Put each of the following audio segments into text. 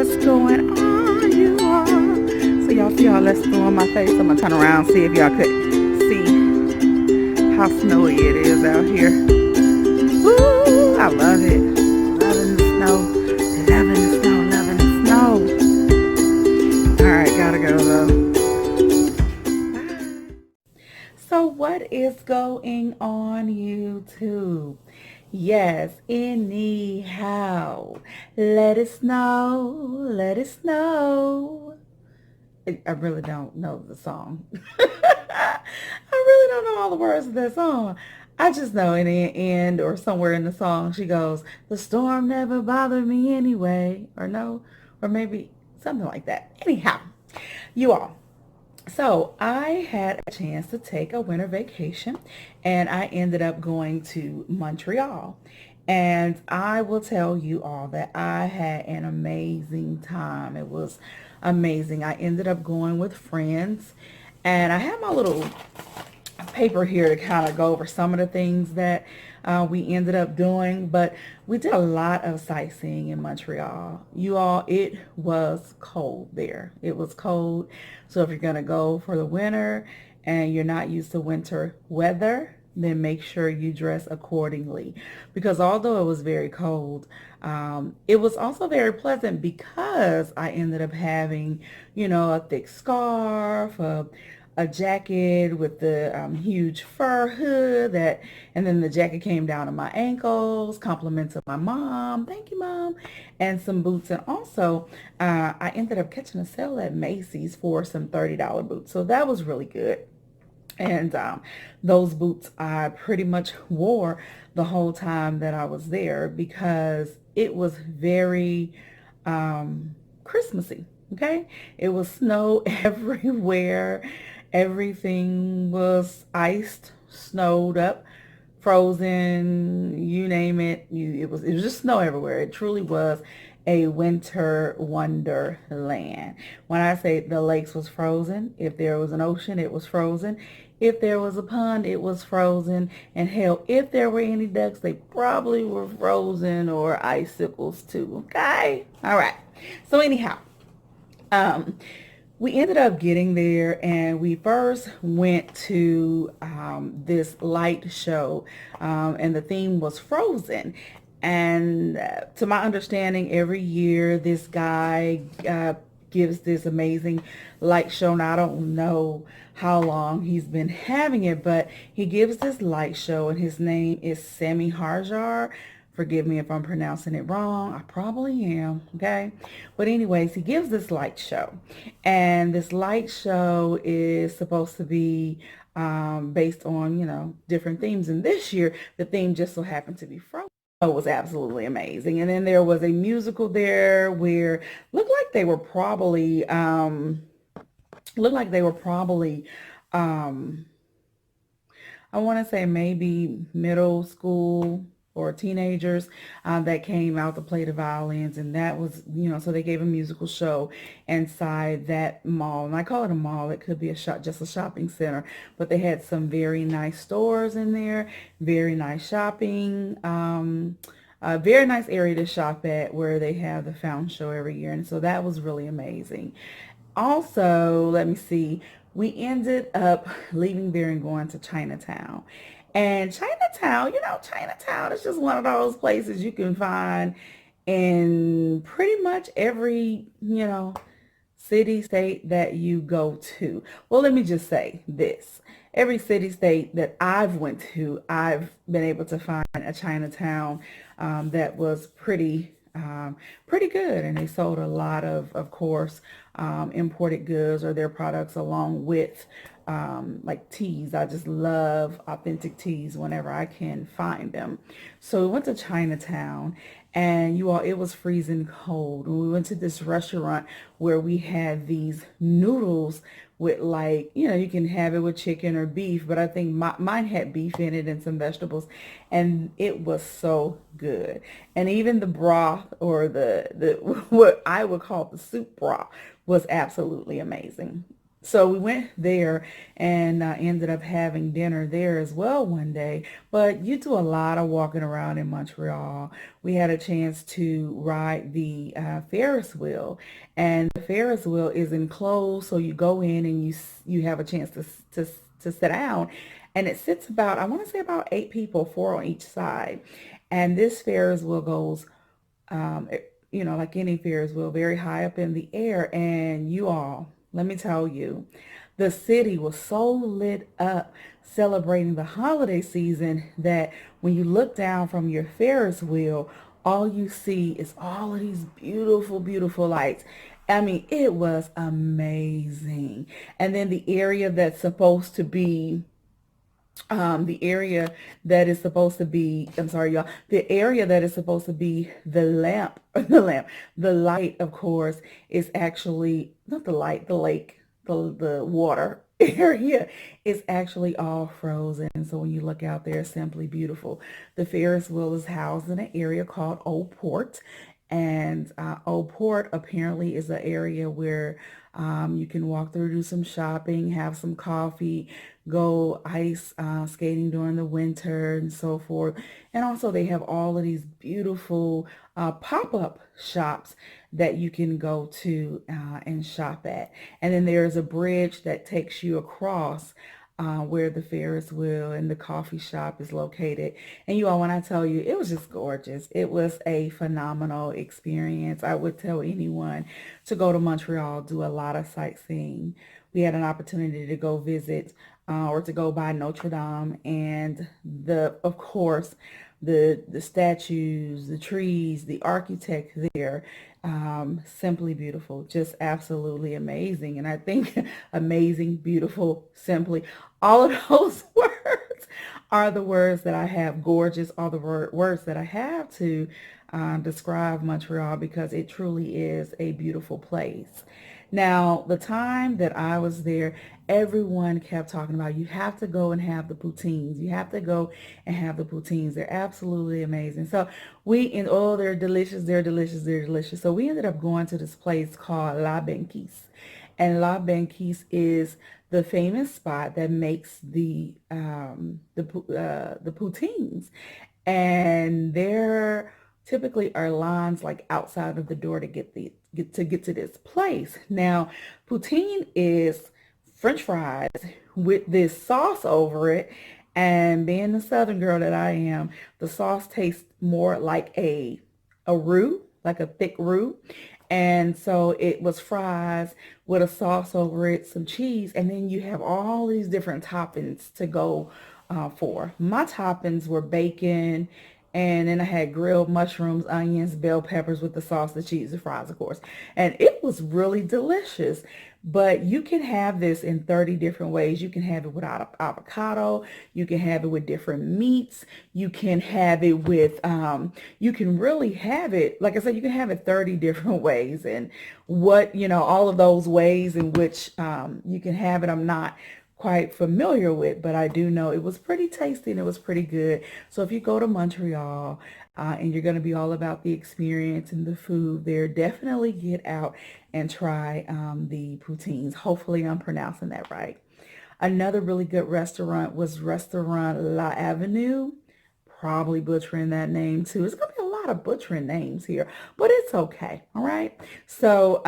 what's going on, you all? So y'all see all that snow on my face? I'm gonna turn around, see if y'all could see how snowy it is out here. Woo! I love it. Loving the snow. Loving the snow. Loving the snow. Alright, gotta go though. Bye. So what is going on, YouTube? Yes, anyhow. Let it snow. Let it snow. I really don't know the song. I really don't know all the words of that song. I just know in the end or somewhere in the song she goes, the storm never bothered me anyway. Or no, or maybe something like that. Anyhow, you all. So I had a chance to take a winter vacation and I ended up going to Montreal. And I will tell you all that I had an amazing time. It was amazing. I ended up going with friends and I have my little paper here to kind of go over some of the things that we ended up doing, but we did a lot of sightseeing in Montreal. You all, it was cold there. It was cold. So if you're going to go for the winter and you're not used to winter weather, then make sure you dress accordingly. Because although it was very cold, it was also very pleasant because I ended up having, a thick scarf, a jacket with the huge fur hood and then the jacket came down to my ankles, compliments of my mom, thank you mom, and some boots. And also I ended up catching a sale at Macy's for some $30 boots, so that was really good. And those boots I pretty much wore the whole time that I was there because it was very Christmassy. Okay, it was snow everywhere. Everything was iced, snowed up, frozen, you name it. It was just snow everywhere. It truly was a winter wonderland. When I say the lakes was frozen, if there was an ocean, it was frozen. If there was a pond, it was frozen. And hell, if there were any ducks, they probably were frozen or icicles too. Okay? All right. So anyhow, we ended up getting there and we first went to this light show and the theme was Frozen. And to my understanding, every year this guy gives this amazing light show. Now, I don't know how long he's been having it, but he gives this light show and his name is Sammy Harjar. Forgive me if I'm pronouncing it wrong. I probably am, okay? But anyways, he gives this light show. And this light show is supposed to be based on, different themes. And this year, the theme just so happened to be Frozen. It was absolutely amazing. And then there was a musical there where looked like they were probably, I want to say maybe middle school or teenagers that came out to play the violins, and that was, so they gave a musical show inside that mall. And I call it a mall. It could be just a shopping center, but they had some very nice stores in there, very nice shopping, a very nice area to shop at where they have the fountain show every year. And so that was really amazing. Also, let me see, we ended up leaving there and going to Chinatown. And Chinatown is just one of those places you can find in pretty much every, city, state that you go to. Well, let me just say this. Every city, state that I've went to, I've been able to find a Chinatown that was pretty good. And they sold a lot of course, imported goods or their products along with like teas. I just love authentic teas whenever I can find them. So we went to Chinatown and it was freezing cold. And we went to this restaurant where we had these noodles with you can have it with chicken or beef, but I think mine had beef in it and some vegetables, and it was so good. And even the broth or the what I would call the soup broth was absolutely amazing. So we went there and ended up having dinner there as well one day. But you do a lot of walking around in Montreal. We had a chance to ride the Ferris wheel, and the Ferris wheel is enclosed, so you go in and you have a chance to sit down, and it sits about, I want to say about 8 people, four on each side, and this Ferris wheel goes like any Ferris wheel, very high up in the air. And you all, let me tell you, the city was so lit up celebrating the holiday season that when you look down from your Ferris wheel, all you see is all of these beautiful, beautiful lights. I mean, it was amazing. And then the area that's supposed to be the area that is supposed to be, I'm sorry, y'all, the area that is supposed to be the lamp, the light, of course, is actually not the light, the lake, the water area is actually all frozen. So when you look out there, it's simply beautiful. The Ferris wheel is housed in an area called Old Port. And Old Port apparently is an area where you can walk through, do some shopping, have some coffee, go ice skating during the winter and so forth. And also they have all of these beautiful pop-up shops that you can go to and shop at. And then there's a bridge that takes you across where the Ferris wheel and the coffee shop is located. And you all, when I tell you, it was just gorgeous. It was a phenomenal experience. I would tell anyone to go to Montreal, do a lot of sightseeing. We had an opportunity to go visit or to go by Notre Dame, and of course, the statues, the trees, the architect there, simply beautiful, just absolutely amazing. And I think amazing, beautiful, simply, all of those words are the words that I have. Gorgeous are the words that I have to describe Montreal, because it truly is a beautiful place. Now, the time that I was there, everyone kept talking about, you have to go and have the poutines. You have to go and have the poutines. They're absolutely amazing. So they're delicious, they're delicious, they're delicious. So we ended up going to this place called La Banquise. And La Banquise is the famous spot that makes the poutines. And there typically are lines like outside of the door to get to this place. Now, poutine is French fries with this sauce over it. And being the Southern girl that I am, the sauce tastes more like a roux, like a thick roux. And so it was fries with a sauce over it, some cheese, and then you have all these different toppings to go for. My toppings were bacon, and then I had grilled mushrooms, onions, bell peppers with the sauce, the cheese, the fries, of course. And it was really delicious. But you can have this in 30 different ways. You can have it without avocado. You can have it with different meats. You can have it with, you can really have it, like I said, you can have it 30 different ways. And all of those ways in which you can have it, I'm not quite familiar with, but I do know it was pretty tasty and it was pretty good. So if you go to Montreal and you're going to be all about the experience and the food there, definitely get out and try the poutines. Hopefully I'm pronouncing that right. Another really good restaurant was Restaurant La Avenue. Probably butchering that name too. It's going to be a lot of butchering names here, but it's okay. All right. So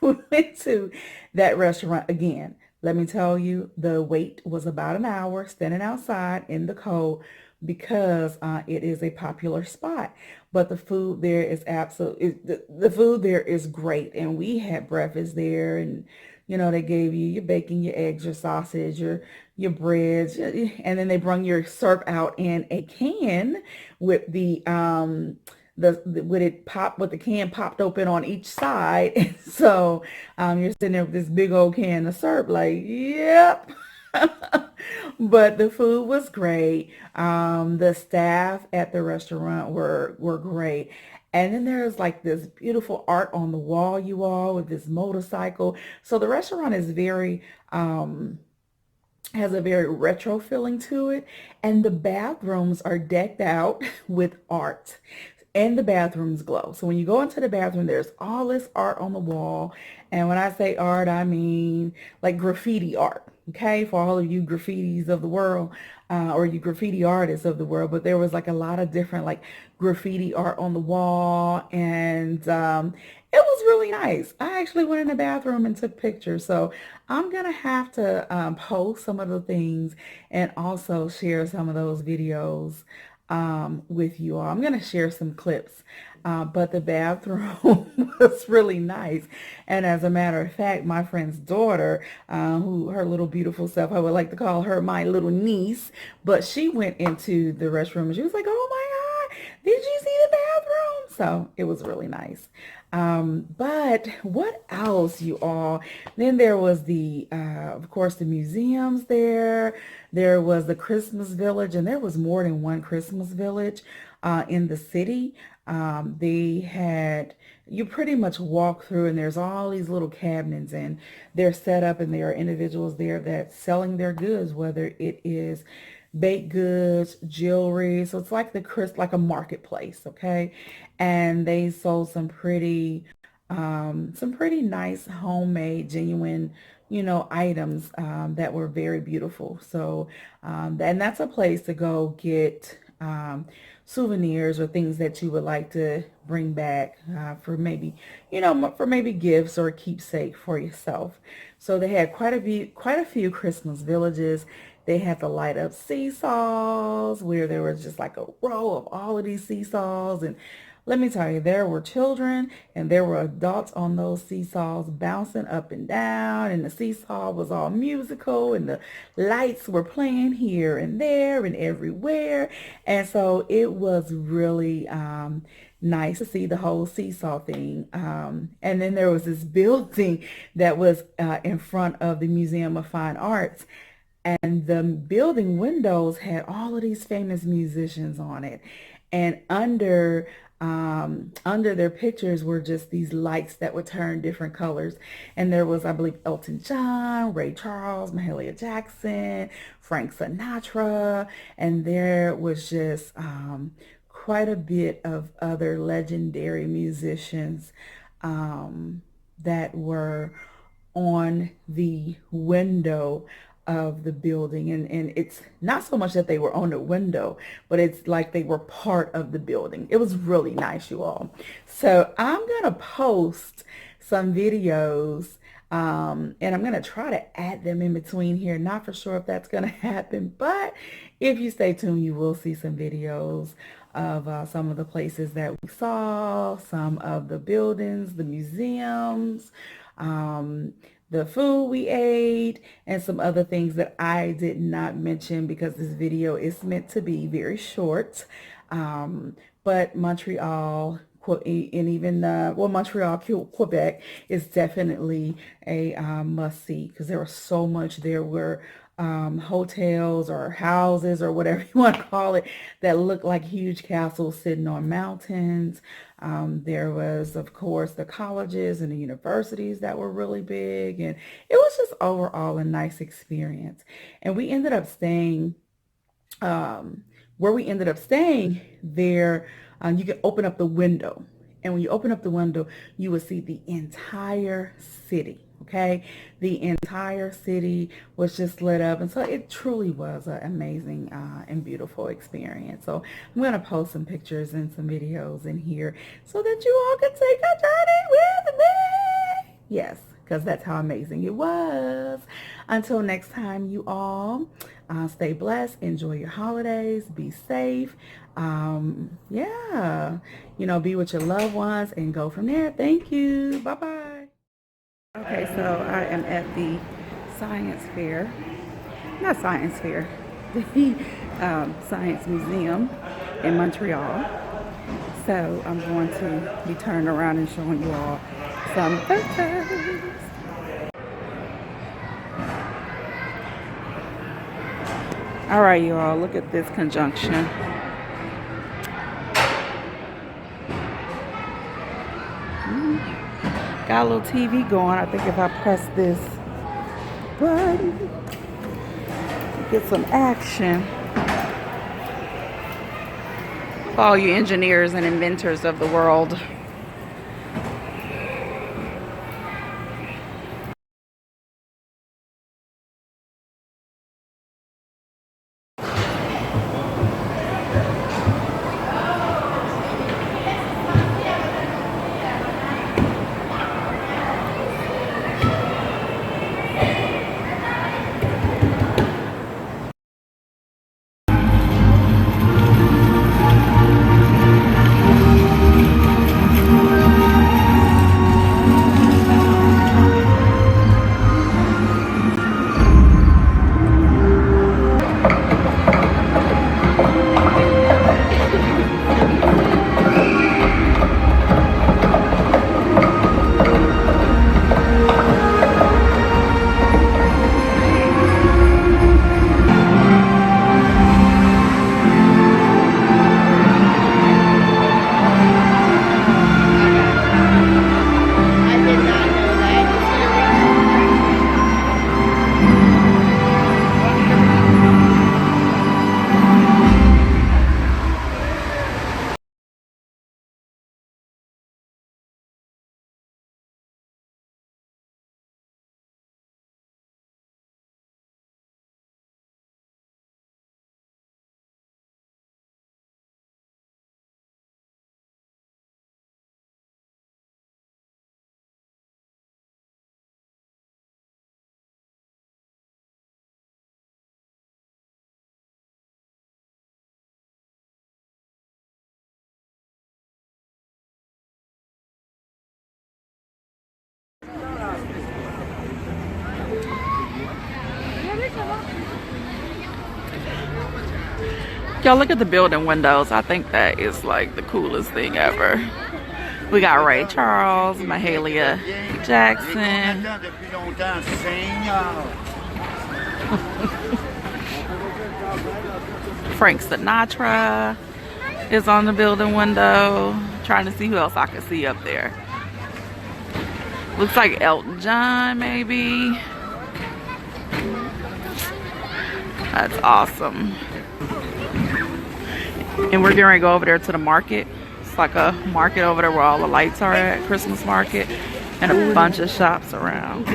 we went to that restaurant again. Let me tell you, the wait was about an hour standing outside in the cold, because it is a popular spot. But the food there is the food there is great. And we had breakfast there, and they gave you your bacon, your eggs, your sausage, your breads, and then they bring your syrup out in a can with with it pop with the can popped open on each side. And so you're sitting there with this big old can of syrup, like, yep. But the food was great. The staff at the restaurant were great. And then there's like this beautiful art on the wall, you all, with this motorcycle. So the restaurant is has a very retro feeling to it. And the bathrooms are decked out with art. and the bathrooms glow. So when you go into the bathroom, there's all this art on the wall. And when I say art, I mean like graffiti art. Okay, for all of you graffitis of the world, or you graffiti artists of the world, but there was like a lot of different like graffiti art on the wall, and it was really nice. I actually went in the bathroom and took pictures, so I'm gonna have to post some of the things and also share some of those videos with you all. I'm going to share some clips, but the bathroom was really nice. And as a matter of fact, my friend's daughter, who her little beautiful self, I would like to call her my little niece, but she went into the restroom and she was like, oh my God, did you see the bathroom? So it was really nice. But what else, you all? Then there was of course, the museums there. There was the Christmas village, and there was more than one Christmas village in the city. You pretty much walk through, and there's all these little cabinets, and they're set up, and there are individuals there that selling their goods, whether it is baked goods, jewelry. So it's like like a marketplace, okay? And they sold some pretty nice homemade, genuine, items that were very beautiful. So, and that's a place to go get souvenirs or things that you would like to bring back for maybe, for maybe gifts or keepsake for yourself. So they had quite a few Christmas villages. They had the light up seesaws where there was just like a row of all of these seesaws. And let me tell you, there were children and there were adults on those seesaws bouncing up and down, and the seesaw was all musical, and the lights were playing here and there and everywhere. And so it was really nice to see the whole seesaw thing. And then there was this building that was in front of the Museum of Fine Arts. And the building windows had all of these famous musicians on it. And under their pictures were just these lights that would turn different colors. And there was, I believe, Elton John, Ray Charles, Mahalia Jackson, Frank Sinatra, and there was just quite a bit of other legendary musicians that were on the window of the building. And it's not so much that they were on the window, but it's like they were part of the building. It was really nice, you all. So I'm gonna post some videos, and I'm gonna try to add them in between here. Not for sure if that's gonna happen, but if you stay tuned, you will see some videos of some of the places that we saw, some of the buildings, the museums, the food we ate, and some other things that I did not mention because this video is meant to be very short. But Montreal, and even, Montreal, Quebec is definitely a must-see because there was so much. There were hotels or houses or whatever you want to call it that looked like huge castles sitting on mountains. There was, of course, the colleges and the universities that were really big, and it was just overall a nice experience. And we ended up staying, where we ended up staying there, you can open up the window. And when you open up the window, you will see the entire city. Okay, the entire city was just lit up, and so it truly was an amazing and beautiful experience. So I'm going to post some pictures and some videos in here so that you all can take a journey with me. Yes, because that's how amazing it was. Until next time, you all, stay blessed, enjoy your holidays, be safe. Yeah, be with your loved ones and go from there. Thank you. Bye-bye. Okay, so I am at the science fair, not science fair, the science museum in Montreal. So I'm going to be turning around and showing you all some photos. All right, you all, look at this conjunction. Got a little TV going. I think if I press this button, get some action. For all you engineers and inventors of the world. Y'all look at the building windows. I think that is like the coolest thing ever. We got Ray Charles, Mahalia Jackson. Frank Sinatra is on the building window. Trying to see who else I can see up there. Looks like Elton John, maybe. That's awesome. And we're getting ready to go over there to the market. It's like a market over there where all the lights are at, Christmas market, and a bunch of shops around.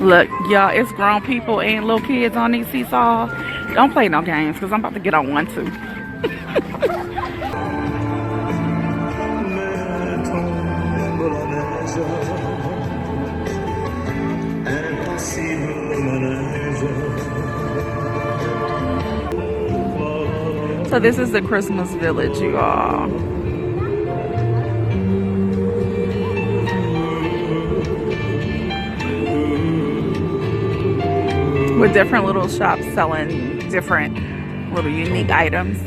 Look, y'all, it's grown people and little kids on these seesaws. Don't play no games, because I'm about to get on one too. So this is the Christmas village, you all. With different little shops selling different little unique items.